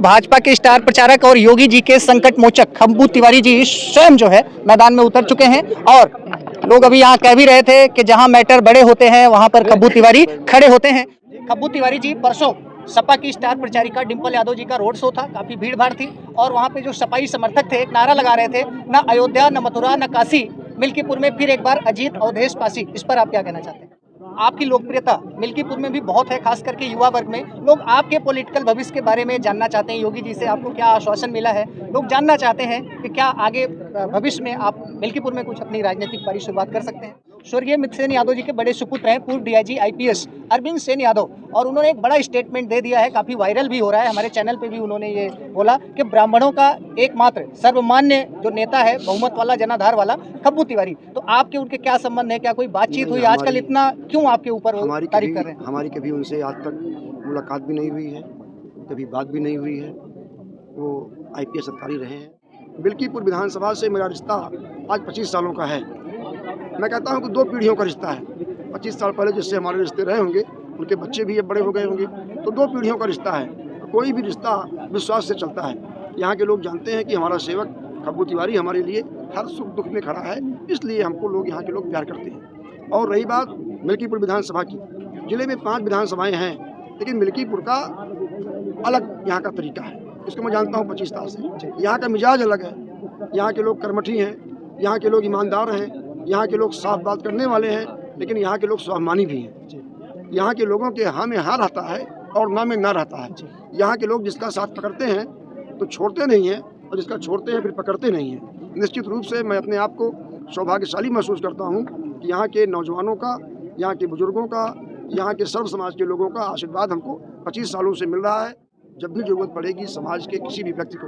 भाजपा के स्टार प्रचारक और योगी जी के संकट मोचक खब्बू तिवारी जी स्वयं जो है मैदान में उतर चुके हैं और लोग अभी यहाँ कह भी रहे थे कि जहाँ मैटर बड़े होते हैं वहाँ पर खब्बू तिवारी खड़े होते हैं। खब्बू तिवारी जी परसों सपा की स्टार प्रचारिका डिंपल यादव जी का रोड शो था, काफी भीड़ भाड़ थी और वहाँ पे जो सपाई समर्थक थे एक नारा लगा रहे थे, न अयोध्या न मथुरा न काशी, मिल्कीपुर में फिर एक बार अजीत अवधेश पासी। इस पर आप क्या कहना चाहते हैं? आपकी लोकप्रियता मिल्कीपुर में भी बहुत है, खास करके युवा वर्ग में। लोग आपके पॉलिटिकल भविष्य के बारे में जानना चाहते हैं। योगी जी से आपको क्या आश्वासन मिला है? लोग जानना चाहते हैं कि क्या आगे भविष्य में आप मिल्कीपुर में कुछ अपनी राजनीतिक पारी शुरुआत कर सकते हैं। स्वर्गीय मित्र सेन यादव जी के बड़े सुपुत्र हैं पूर्व डीआईजी आईपीएस अरविंद सेन यादव, और उन्होंने एक बड़ा स्टेटमेंट दे दिया है, काफी वायरल भी हो रहा है। हमारे चैनल पे भी उन्होंने ये बोला कि ब्राह्मणों का एकमात्र सर्वमान्य जो नेता है, बहुमत वाला, जनाधार वाला, खब्बू तिवारी। तो आपके उनके क्या संबंध है? क्या कोई बातचीत हुई? आजकल इतना क्यों आपके ऊपर तारीफ कर रहे हैं? हमारी कभी उनसे आज तक मुलाकात भी नहीं हुई है, कभी बात भी नहीं हुई है। वो आईपीएस अधिकारी रहे हैं। मिल्कीपुर विधानसभा से मेरा रिश्ता आज 25 सालों का है। मैं कहता हूं कि 2 पीढ़ियों का रिश्ता है। 25 साल पहले जिससे हमारे रिश्ते रहे होंगे, उनके बच्चे भी अब बड़े हो गए होंगे, तो 2 पीढ़ियों का रिश्ता है। कोई भी रिश्ता विश्वास से चलता है। यहाँ के लोग जानते हैं कि हमारा सेवक खब्बू तिवारी हमारे लिए हर सुख दुख में खड़ा है, इसलिए हमको लोग यहाँ के लोग प्यार करते हैं। और रही बात मिल्कीपुर विधानसभा की, जिले में 5 विधानसभाएं हैं, लेकिन मिल्कीपुर का अलग यहाँ का तरीका है। इसको मैं जानता हूँ 25 साल से। यहाँ का मिजाज अलग है। यहाँ के लोग कर्मठी हैं, यहाँ के लोग ईमानदार हैं, यहाँ के लोग साफ बात करने वाले हैं, लेकिन यहाँ के लोग स्वाभिमानी भी हैं। यहाँ के लोगों के हाँ में हाँ रहता है और ना में ना रहता है। यहाँ के लोग जिसका साथ पकड़ते हैं तो छोड़ते नहीं हैं, और जिसका छोड़ते हैं फिर पकड़ते नहीं हैं। निश्चित रूप से मैं अपने आप को सौभाग्यशाली महसूस करता हूँ कि यहाँ के नौजवानों का, यहाँ के बुजुर्गों का, यहाँ के सर्व समाज के लोगों का आशीर्वाद हमको 25 सालों से मिल रहा है। जब भी जरूरत पड़ेगी समाज के किसी भी व्यक्ति को,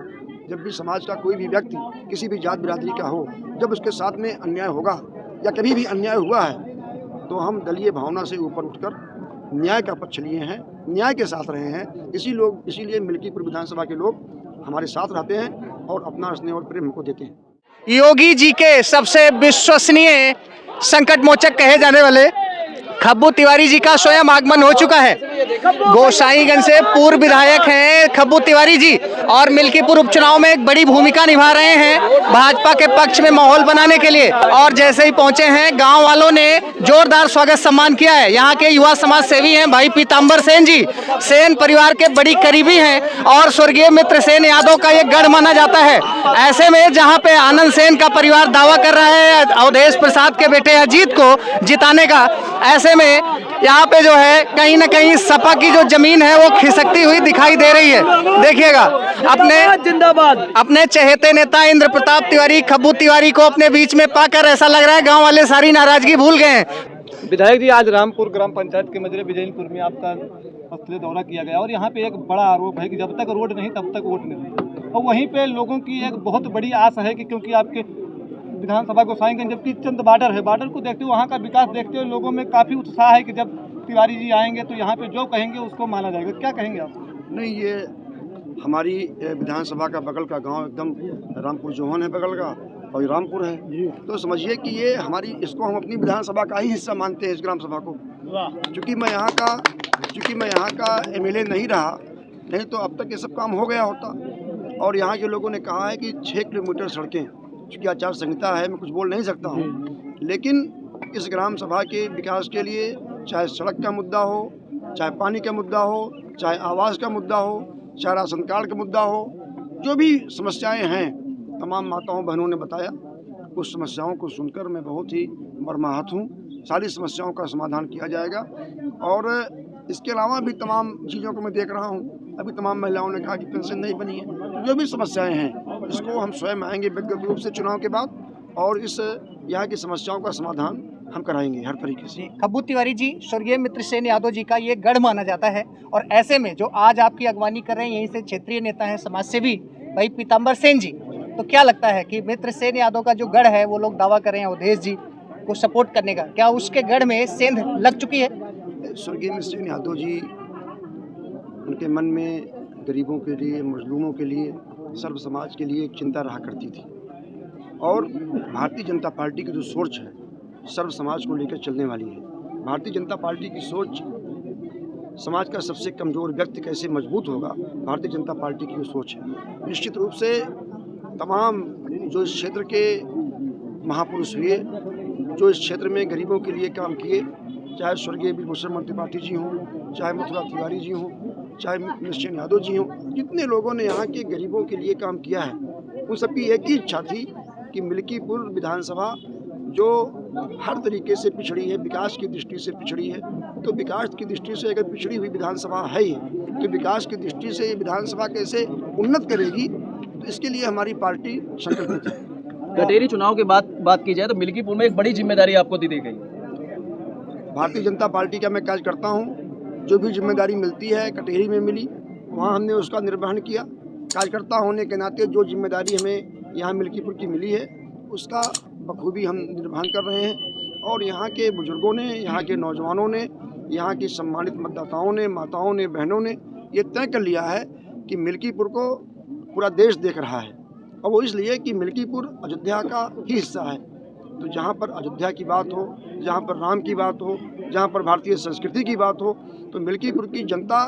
जब भी समाज का कोई भी व्यक्ति किसी भी जात बिरादरी का हो, जब उसके साथ में अन्याय होगा या कभी भी अन्याय हुआ है, तो हम दलीय भावना से ऊपर उठकर न्याय का पक्ष लिए हैं, न्याय के साथ रहे हैं। इसीलिए मिल्कीपुर विधानसभा के लोग हमारे साथ रहते हैं और अपना स्नेह और प्रेम हमको देते हैं। योगी जी के सबसे विश्वसनीय संकट मोचक कहे जाने वाले खब्बू तिवारी जी का स्वयं आगमन हो चुका है। गोसाईगंज से पूर्व विधायक हैं खब्बू तिवारी जी और मिल्कीपुर उपचुनाव में एक बड़ी भूमिका निभा रहे हैं भाजपा के पक्ष में माहौल बनाने के लिए। और जैसे ही पहुंचे हैं, गांव वालों ने जोरदार स्वागत सम्मान किया है। यहाँ के युवा समाज सेवी हैं भाई पीताम्बर सेन जी, सेन परिवार के बड़ी करीबी हैं और स्वर्गीय मित्र सेन यादव का ये गढ़ माना जाता है। ऐसे में जहाँ पे आनंद सेन का परिवार दावा कर रहा है अवधेश प्रसाद के बेटे अजीत को जिताने का, ऐसे में यहाँ पे जो है कहीं ना कहीं सपा की जो जमीन है वो खिसकती हुई दिखाई दे रही है। देखिएगा अपने चहेते नेता इंद्र प्रताप तिवारी खब्बू तिवारी को अपने बीच में पाकर ऐसा लग रहा है गांव वाले सारी नाराजगी भूल गए हैं। विधायक जी, आज रामपुर ग्राम पंचायत के मजरे बिजैनपुर में आपका स्थलीय दौरा किया गया और यहाँ पे एक बड़ा आरोप है कि जब तक रोड नहीं तब तक वोट नहीं। और वहीं पे लोगों की एक बहुत बड़ी आस है कि क्योंकि आपके विधानसभा गोसाईगंज जबकि चंद बॉर्डर है, बॉर्डर को देखते हुए वहाँ का विकास देखते हुए लोगों में काफ़ी उत्साह है कि जब तिवारी जी आएंगे तो यहाँ पे जो कहेंगे उसको माना जाएगा। क्या कहेंगे आप? नहीं, ये हमारी विधानसभा का बगल का गांव एकदम रामपुर जोहन है बगल का, और रामपुर है, तो समझिए कि ये हमारी, इसको हम अपनी विधानसभा का ही हिस्सा मानते हैं इस ग्राम सभा को। चूँकि मैं यहाँ का एमएलए नहीं रहा, नहीं तो अब तक ये सब काम हो गया होता। और यहाँ के लोगों ने कहा है कि 6 किलोमीटर सड़कें, चूँकि आचार संहिता है मैं कुछ बोल नहीं सकता हूँ, लेकिन इस ग्राम सभा के विकास के लिए चाहे सड़क का मुद्दा हो, चाहे पानी का मुद्दा हो, चाहे आवास का मुद्दा हो, चाहे राशन कार्ड का मुद्दा हो, जो भी समस्याएं हैं तमाम माताओं बहनों ने बताया। उस समस्याओं को सुनकर मैं बहुत ही मर्माहत हूँ। सारी समस्याओं का समाधान किया जाएगा। और इसके अलावा भी तमाम चीज़ों को मैं देख रहा हूँ। अभी तमाम महिलाओं ने कहा कि पेंशन नहीं बनी है, तो जो भी समस्याएं हैं इसको हम स्वयं आएंगे व्यक्तिगत रूप से चुनाव के बाद, और इस यहाँ की समस्याओं का समाधान हम कराएंगे हर तरीके से। खब्बू तिवारी जी, स्वर्गीय मित्र सेन यादव जी का ये गढ़ माना जाता है, और ऐसे में जो आज आपकी अगवानी कर रहे हैं यहीं से क्षेत्रीय नेता हैं समाज सेवी भाई पीताम्बर सेन जी, तो क्या लगता है कि मित्र सेन यादव का जो गढ़ है वो लोग दावा कर रहे हैं अवधेश जी को सपोर्ट करने का, क्या उसके गढ़ में सेंध लग चुकी है? स्वर्गीय मित्र सेन यादव जी, उनके मन में गरीबों के लिए, मजलूमों के लिए, सर्व समाज के लिए एक चिंता रहा करती थी। और भारतीय जनता पार्टी की जो सोच है सर्व समाज को लेकर चलने वाली है। भारतीय जनता पार्टी की सोच समाज का सबसे कमज़ोर व्यक्ति कैसे मजबूत होगा, भारतीय जनता पार्टी की वो सोच है। निश्चित रूप से तमाम जो इस क्षेत्र के महापुरुष हुए, जो इस क्षेत्र में गरीबों के लिए काम किए, चाहे स्वर्गीय वीरभूषण त्रिपाठी जी हों, चाहे मथुरा तिवारी जी हों, चाहे निश्चय यादव जी हों, जितने लोगों ने यहाँ के गरीबों के लिए काम किया है, उन सबकी एक ही इच्छा थी कि मिल्कीपुर विधानसभा जो हर तरीके से पिछड़ी है, विकास की दृष्टि से पिछड़ी है, तो विकास की दृष्टि से अगर पिछड़ी हुई विधानसभा है ही, तो विकास की दृष्टि से ये विधानसभा कैसे उन्नत करेगी, तो इसके लिए हमारी पार्टी संकल्पित है। कटेरी चुनाव के बाद बात की जाए तो मिल्कीपुर में एक बड़ी जिम्मेदारी आपको दी गई। भारतीय जनता पार्टी का मैं कार्य करता हूँ, जो भी जिम्मेदारी मिलती है कटेरी में मिली, वहाँ हमने उसका निर्वहन किया। कार्यकर्ता होने के नाते जो जिम्मेदारी हमें यहाँ मिल्कीपुर की मिली है, उसका बखूबी हम निर्वहन कर रहे हैं। और यहाँ के बुजुर्गों ने, यहाँ के नौजवानों ने, यहाँ की सम्मानित मतदाताओं ने, माताओं ने, बहनों ने ये तय कर लिया है कि मिल्कीपुर को पूरा देश देख रहा है, और वो इसलिए कि मिल्कीपुर अयोध्या का ही हिस्सा है। तो जहाँ पर अयोध्या की बात हो, जहाँ पर राम की बात हो, जहाँ पर भारतीय संस्कृति की बात हो, तो मिल्कीपुर की जनता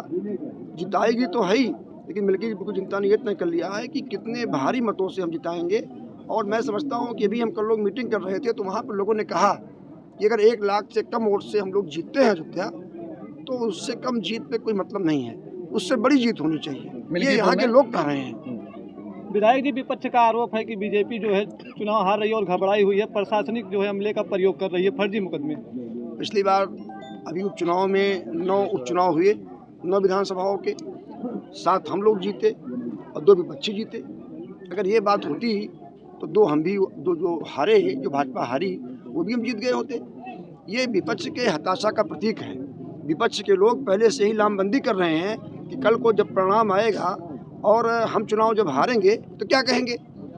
जिताएगी तो है ही, लेकिन मिल्कीपुर की जनता ने ये तय कर लिया है कि कितने भारी मतों से हम जिताएंगे। और मैं समझता हूँ कि अभी हम कल लोग मीटिंग कर रहे थे, तो वहाँ पर लोगों ने कहा कि अगर 1 लाख से कम वोट से हम लोग जीतते हैं अयोध्या, तो उससे कम जीत पे कोई मतलब नहीं है, उससे बड़ी जीत होनी चाहिए। ये यहाँ के लोग कह रहे हैं। विधायक जी, विपक्ष का आरोप है कि बीजेपी जो है चुनाव हार रही है और घबराई हुई है, प्रशासनिक जो है अमले का प्रयोग कर रही है, फर्जी मुकदमे। पिछली बार अभी उपचुनाव में 9 उपचुनाव हुए, 9 विधानसभाओं के 7 हम लोग जीते और 2 विपक्षी जीते। अगर ये बात होती तो 2 हम भी, 2 जो हारे, जो भाजपा हारी, वो भी हम जीत गए होते। ये विपक्ष के हताशा का प्रतीक है। विपक्ष के लोग पहले से ही लामबंदी कर रहे हैं कि कल को जब परिणाम आएगा और हम चुनाव जब हारेंगे तो क्या कहेंगे।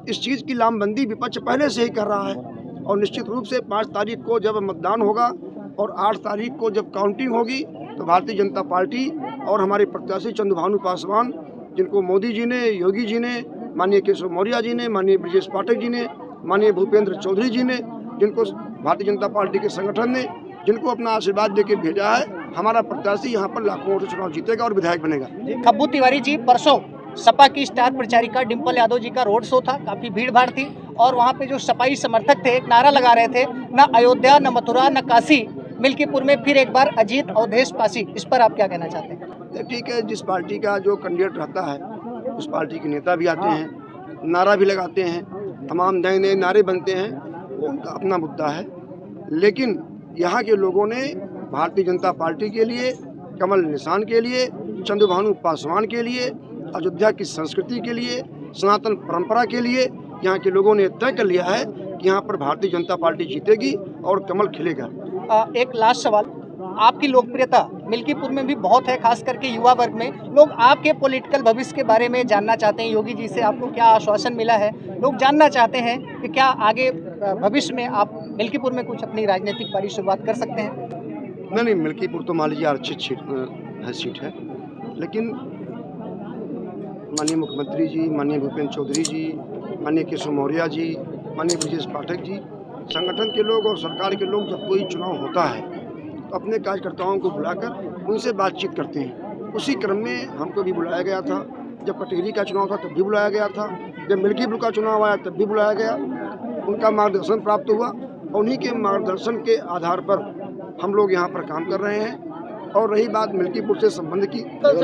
इस चीज़ की लामबंदी विपक्ष पहले से ही कर रहा है। और निश्चित रूप से 5 तारीख को जब मतदान होगा और 8 तारीख को जब काउंटिंग होगी, तो भारतीय जनता पार्टी और हमारे प्रत्याशी चंद्रभानु पासवान, जिनको मोदी जी ने, योगी जी ने, माननीय केशव मौर्य जी ने, माननीय ब्रजेश पाठक जी ने, माननीय भूपेंद्र चौधरी जी ने, जिनको भारतीय जनता पार्टी के संगठन ने, जिनको अपना आशीर्वाद देके भेजा है, हमारा प्रत्याशी यहाँ पर लाखों वोट से चुनाव जीतेगा और विधायक बनेगा। खब्बू तिवारी जी, परसों सपा की स्टार प्रचारिका डिम्पल यादव जी का रोड शो था, काफी भीड़ भाड़ थी, और वहाँ पे जो सपाई समर्थक थे एक नारा लगा रहे थे, न अयोध्या, न मथुरा, न काशी, मिल्कीपुर में फिर एक बार अजीत अवधेश पासी। इस पर आप क्या कहना चाहते हैं? ठीक है, जिस पार्टी का जो कैंडिडेट रहता है, उस पार्टी के नेता भी आते हैं, नारा भी लगाते हैं, तमाम नए नए नारे बनते हैं, वो उनका अपना मुद्दा है। लेकिन यहाँ के लोगों ने भारतीय जनता पार्टी के लिए, कमल निशान के लिए, चंद्रभानु पासवान के लिए, अयोध्या की संस्कृति के लिए, सनातन परंपरा के लिए यहाँ के लोगों ने तय कर लिया है कि यहाँ पर भारतीय जनता पार्टी जीतेगी और कमल खिलेगा। एक लास्ट सवाल, आपकी लोकप्रियता मिल्कीपुर में भी बहुत है, खास करके युवा वर्ग में। लोग आपके पॉलिटिकल भविष्य के बारे में जानना चाहते हैं। योगी जी से आपको क्या आश्वासन मिला है? लोग जानना चाहते हैं कि क्या आगे भविष्य में आप मिल्कीपुर में कुछ अपनी राजनीतिक पारी शुरुआत कर सकते हैं? नहीं, मिल्कीपुर तो मान लीजिए अच्छी सीट है, लेकिन माननीय मुख्यमंत्री जी, माननीय भूपेंद्र चौधरी जी, माननीय केशव मौर्य जी, माननीय ब्रजेश पाठक जी, संगठन के लोग और सरकार के लोग जब कोई चुनाव होता है तो अपने कार्यकर्ताओं को बुलाकर उनसे बातचीत करते हैं। उसी क्रम में हमको भी बुलाया गया था। जब कटेरी का चुनाव था तब भी बुलाया गया था, जब मिल्कीपुर का चुनाव आया तब भी बुलाया गया। उनका मार्गदर्शन प्राप्त हुआ और उन्हीं के मार्गदर्शन के आधार पर हम लोग यहाँ पर काम कर रहे हैं। और रही बात मिल्कीपुर से संबंध की,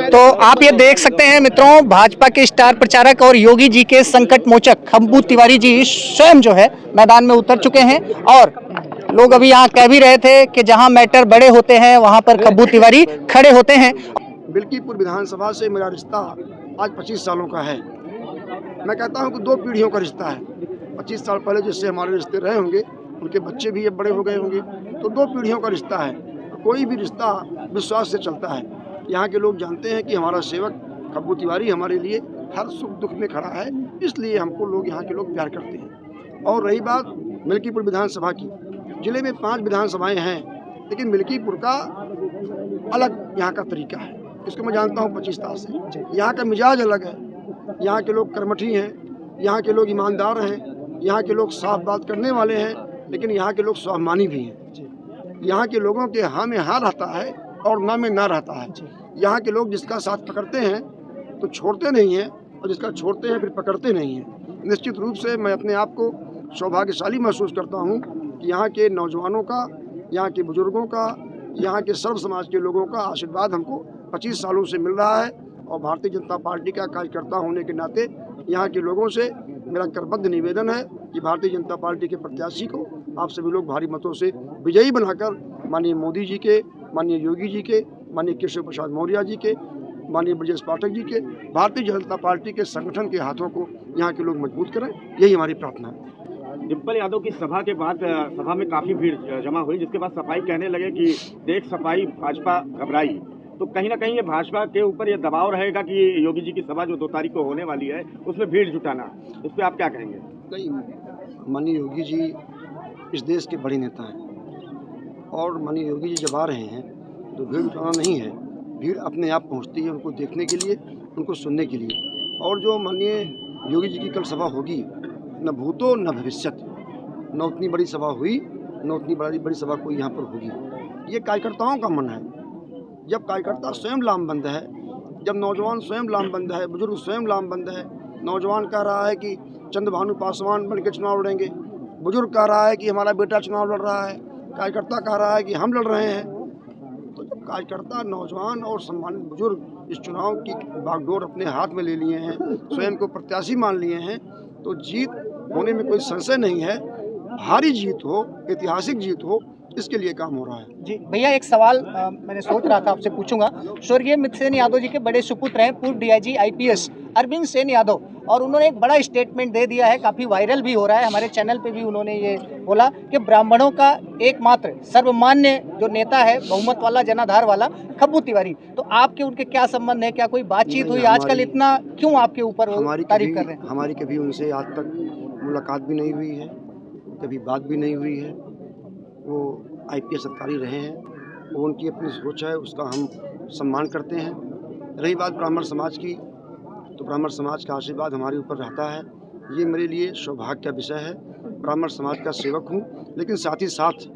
तो आप ये देख सकते हैं मित्रों, भाजपा के स्टार प्रचारक और योगी जी के संकट मोचक खब्बू तिवारी जी स्वयं जो है मैदान में उतर चुके हैं। और लोग अभी यहाँ कह भी रहे थे कि जहाँ मैटर बड़े होते हैं वहाँ पर खब्बू तिवारी खड़े होते हैं। मिल्कीपुर विधानसभा से मेरा रिश्ता आज 25 सालों का है। मैं कहता हूँ कि 2 पीढ़ियों का रिश्ता है। 25 साल पहले जिससे हमारे रिश्ते रहे होंगे, उनके बच्चे भी अब बड़े हो गए होंगे, तो 2 पीढ़ियों का रिश्ता है। कोई भी रिश्ता विश्वास से चलता है। यहाँ के लोग जानते हैं कि हमारा सेवक खब्बू तिवारी हमारे लिए हर सुख दुख में खड़ा है, इसलिए हमको लोग, यहाँ के लोग प्यार करते हैं। और रही बात मिल्कीपुर विधानसभा की, जिले में 5 विधानसभाएं हैं, लेकिन मिल्कीपुर का अलग यहाँ का तरीका है। इसको मैं जानता हूँ 25 साल से। यहाँ का मिजाज अलग है। यहाँ के लोग कर्मठी हैं, यहाँ के लोग ईमानदार हैं, यहाँ के लोग साफ बात करने वाले हैं, लेकिन यहाँ के लोग स्वाभिमानी भी हैं। यहाँ के लोगों के हाँ में हाँ रहता है और ना में ना रहता है। यहाँ के लोग जिसका साथ पकड़ते हैं तो छोड़ते नहीं हैं, और जिसका छोड़ते हैं फिर पकड़ते नहीं हैं। निश्चित रूप से मैं अपने आप को सौभाग्यशाली महसूस करता हूँ कि यहाँ के नौजवानों का, यहाँ के बुजुर्गों का, यहाँ के सर्व समाज के लोगों का आशीर्वाद हमको 25 सालों से मिल रहा है। और भारतीय जनता पार्टी का कार्यकर्ता होने के नाते यहाँ के लोगों से मेरा करबद्ध निवेदन है कि भारतीय जनता पार्टी के प्रत्याशी को आप सभी लोग भारी मतों से विजयी बनाकर माननीय मोदी जी के, माननीय योगी जी के, माननीय केशव प्रसाद मौर्य जी के, माननीय ब्रजेश पाठक जी के, भारतीय जनता पार्टी के संगठन के हाथों को यहाँ के लोग मजबूत करें, यही हमारी प्रार्थना है। डिम्पल यादव की सभा के बाद सभा में काफ़ी भीड़ जमा हुई, जिसके बाद सफाई कहने लगे कि देख सफाई भाजपा घबराई। तो कहीं ना कहीं ये भाजपा के ऊपर ये दबाव रहेगा कि योगी जी की सभा जो 2 तारीख को होने वाली है उसमें भीड़ जुटाना, इस पर आप क्या कहेंगे? नहीं, माननीय योगी जी इस देश के बड़े नेता हैं, और माननीय योगी जी जब आ रहे हैं तो भीड़ जुटाना नहीं है, भीड़ अपने आप पहुंचती है उनको देखने के लिए, उनको सुनने के लिए। और जो माननीय योगी जी की कल सभा होगी, न भूतो न भविष्यत, न उतनी बड़ी सभा हुई न उतनी बड़ी सभा कोई यहाँ पर होगी। ये कार्यकर्ताओं का मन है। जब कार्यकर्ता स्वयं लामबंद है, जब नौजवान स्वयं लामबंद है, बुजुर्ग स्वयं लामबंद है, नौजवान कह रहा है कि चंद्रभानु पासवान बन के चुनाव लड़ेंगे, बुजुर्ग कह रहा है कि हमारा बेटा चुनाव लड़ रहा है, कार्यकर्ता कह रहा है कि हम लड़ रहे हैं, तो जब कार्यकर्ता, नौजवान और सम्मानित बुजुर्ग इस चुनाव की बागडोर अपने हाथ में ले लिए हैं, स्वयं को प्रत्याशी मान लिए हैं, तो जीत होने में कोई संशय नहीं है। भारी जीत हो, ऐतिहासिक जीत हो, इसके लिए काम हो रहा है। जी भैया, एक सवाल मैंने सोच रहा था आपसे पूछूंगा। स्वर्गीय मित्र सेन यादव जी के बड़े सुपुत्र हैं पूर्व डीआईजी आईपीएस अरविंद सेन यादव, और उन्होंने एक बड़ा स्टेटमेंट दे दिया है, काफ़ी वायरल भी हो रहा है, हमारे चैनल पे भी उन्होंने ये बोला कि ब्राह्मणों का एकमात्र सर्वमान्य जो नेता है, बहुमत वाला, जनाधार वाला, खब्बू तिवारी। तो आपके उनके क्या संबंध है? क्या कोई बातचीत हुई? आजकल इतना क्यों आपके ऊपर तारीफ कर रहे हैं? हमारी कभी उनसे आज तक मुलाकात भी नहीं हुई है, कभी बात भी नहीं हुई है। वो आईपीएस अधिकारी रहे हैं, वो उनकी अपनी सोच है, उसका हम सम्मान करते हैं। रही बात ब्राह्मण समाज की, तो ब्राह्मण समाज का आशीर्वाद हमारे ऊपर रहता है, ये मेरे लिए सौभाग्य का विषय है। ब्राह्मण समाज का सेवक हूँ, लेकिन साथ ही साथ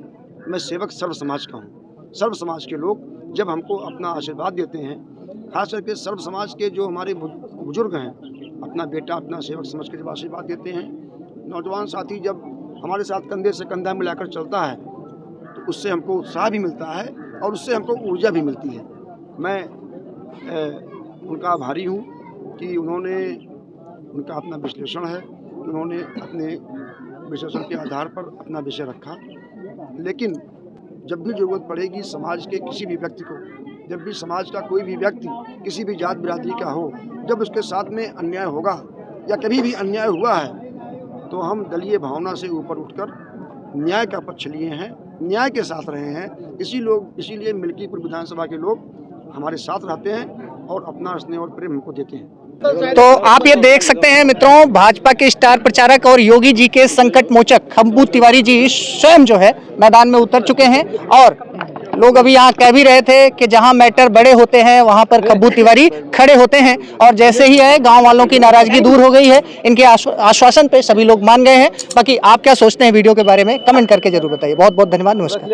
मैं सेवक सर्व समाज का हूँ। सर्व समाज के लोग जब हमको अपना आशीर्वाद देते हैं, खास करके सर्व समाज के जो हमारे बुजुर्ग हैं, अपना बेटा, अपना सेवक समझ के जब आशीर्वाद देते हैं, नौजवान साथी जब हमारे साथ कंधे से कंधा मिलाकर चलता है, तो उससे हमको उत्साह भी मिलता है और उससे हमको ऊर्जा भी मिलती है। मैं उनका आभारी हूँ कि उनका अपना विश्लेषण है, उन्होंने अपने विश्लेषण के आधार पर अपना विषय रखा। लेकिन जब भी ज़रूरत पड़ेगी समाज के किसी भी व्यक्ति को, जब भी समाज का कोई भी व्यक्ति किसी भी जात बिरादरी का हो, जब उसके साथ में अन्याय होगा या कभी भी अन्याय हुआ है, तो हम दलीय भावना से ऊपर उठकर न्याय का पक्ष लिए हैं, न्याय के साथ रहे हैं। इसीलिए मिल्कीपुर विधानसभा के लोग हमारे साथ रहते हैं और अपना स्नेह और प्रेम हमको देते हैं। तो आप ये देख सकते हैं मित्रों, भाजपा के स्टार प्रचारक और योगी जी के संकट मोचक खब्बू तिवारी जी स्वयं जो है मैदान में उतर चुके हैं, और लोग अभी यहाँ कह भी रहे थे कि जहाँ मैटर बड़े होते हैं वहाँ पर खब्बू तिवारी खड़े होते हैं, और जैसे ही है गांव वालों की नाराजगी दूर हो गई है, इनके आश्वासन पे सभी लोग मान गए हैं। बाकी आप क्या सोचते हैं वीडियो के बारे में, कमेंट करके जरूर बताइए। बहुत बहुत धन्यवाद, नमस्कार।